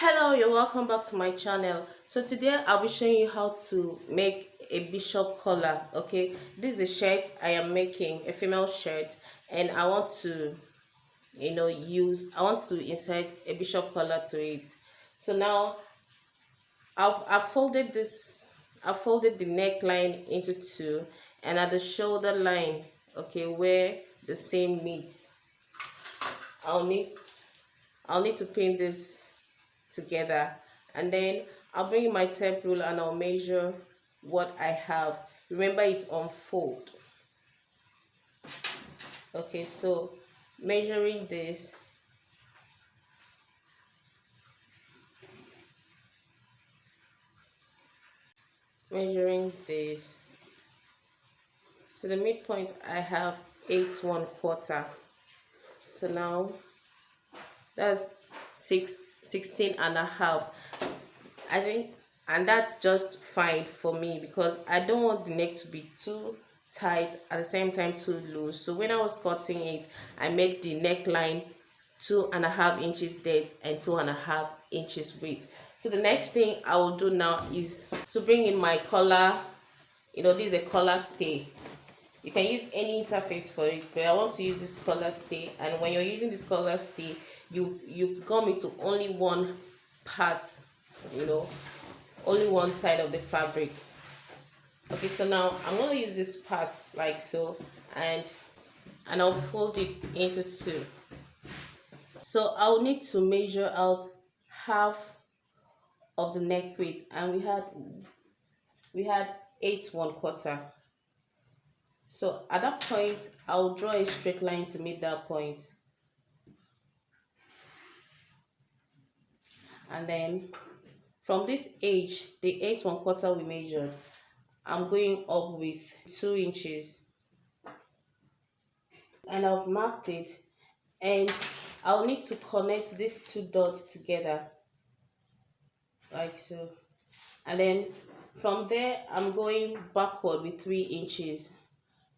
Hello, you're welcome back to my channel. So today I'll be showing you how to make a bishop collar. Okay, this is a shirt I am making, a female shirt, and I want to I want to insert a bishop collar to it. So now I've folded this. I folded the neckline into two, and at the shoulder line, okay, where the seam meets, I'll need I'll need to pin this together, and then I'll bring in my tape rule and I'll measure what I have. Remember, it's on fold. Okay, so measuring this, measuring this, so the midpoint I have 8 1/4. So now that's 16 and a half, I think, and that's just fine for me because I don't want the neck to be too tight at the same time too loose. So when I was cutting it, I made the neckline 2.5 inches depth and 2.5 inches width. So the next thing I will do now is to bring in my collar. This is a collar stay. You can use any interface for it, but I want to use this collar stay. And when you're using this collar stay, you gum it to only one part, only one side of the fabric. Okay, so now I'm going to use this part like so, and I'll fold it into two. So I'll need to measure out half of the neck width, and we had 8 1/4. So at that point, I'll draw a straight line to meet that point. And then from this edge, the 8 1/4 we measured, I'm going up with 2 inches. And I've marked it. And I'll need to connect these two dots together. Like so. And then from there, I'm going backward with 3 inches.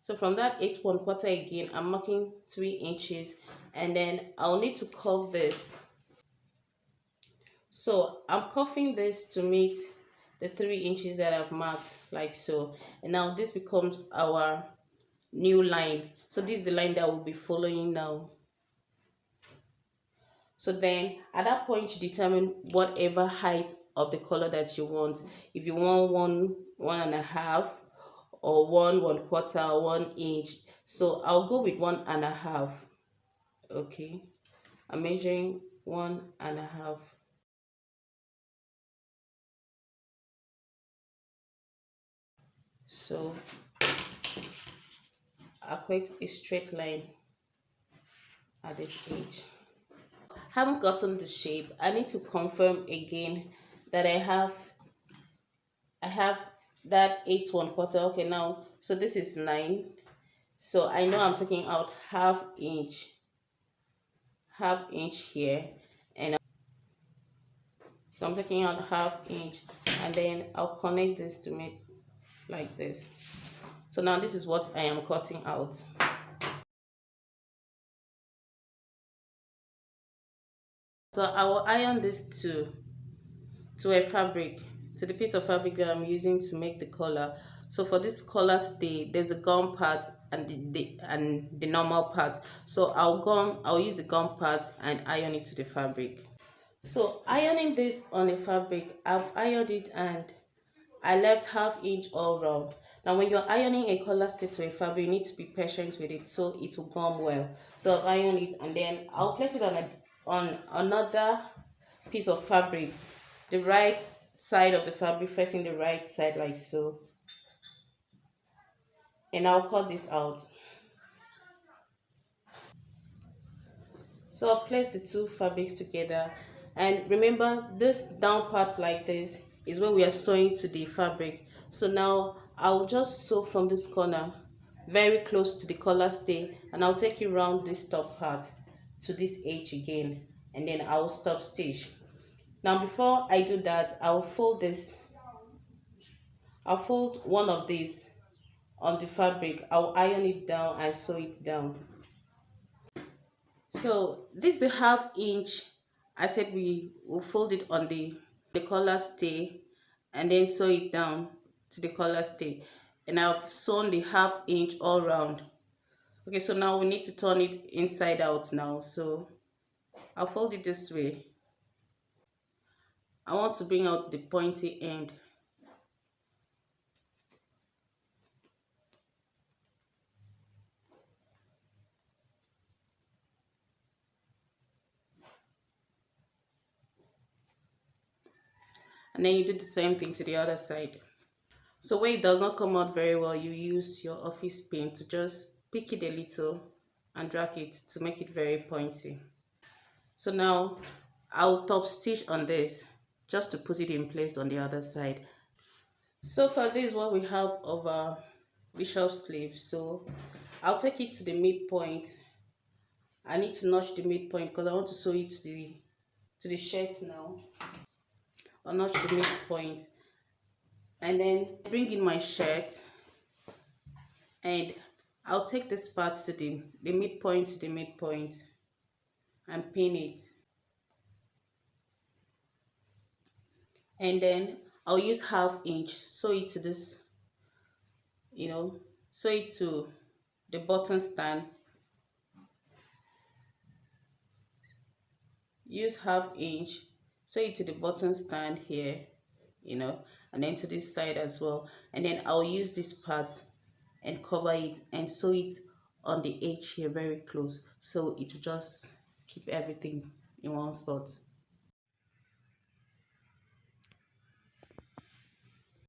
So from that 8 1/4 again, I'm marking 3 inches, and then I'll need to curve this. So I'm curving this to meet the 3 inches that I've marked, like so. And now this becomes our new line. So this is the line that we'll be following now. So then at that point, you determine whatever height of the collar that you want. If you want 1.5, or 1 1/4, or 1 inch. So I'll go with 1.5. Okay, I'm measuring 1.5. So I'll create a straight line at this edge. Haven't gotten the shape. I need to confirm again that I have that 8 1/4. Okay, now so this is 9. So I know I'm taking out half inch here, and so I'm taking out half inch, and then I'll connect this to make like this. So now this is what I am cutting out. So I will iron this to a fabric, to the piece of fabric that I'm using to make the collar. So for this collar stay, there's a gum part and the normal part. So I'll use the gum part and iron it to the fabric. So ironing this on a fabric, I've ironed it and I left half inch all round. Now when you're ironing a collar stay to a fabric, you need to be patient with it so it will gum well. So I've ironed it, and then I'll place it on another piece of fabric, the right side of the fabric facing the right side, like so. And I'll cut this out. So I've placed the two fabrics together, and remember this down part like this is where we are sewing to the fabric. So now I'll just sew from this corner very close to the collar stay, and I'll take you around this top part to this edge again, and then I'll stop stitch. Now before I do that, I'll fold one of these on the fabric. I'll iron it down and sew it down. So this is the half inch I said we will fold it on the collar stay and then sew it down to the collar stay. And I've sewn the half inch all round. Okay, so now we need to turn it inside out now. So I'll fold it this way. I want to bring out the pointy end. And then you do the same thing to the other side. So when it does not come out very well, you use your office pin to just pick it a little and drag it to make it very pointy. So now I'll top stitch on this just to put it in place on the other side. So for this, what we have of our bishop sleeve. So I'll take it to the midpoint. I need to notch the midpoint because I want to sew it to the shirt now. I'll notch the midpoint and then bring in my shirt, and I'll take this part to the midpoint to the midpoint and pin it. And then I'll use half inch, sew it to this, sew it to the button stand. Use half inch, sew it to the button stand here, and then to this side as well. And then I'll use this part and cover it and sew it on the edge here very close, so it will just keep everything in one spot.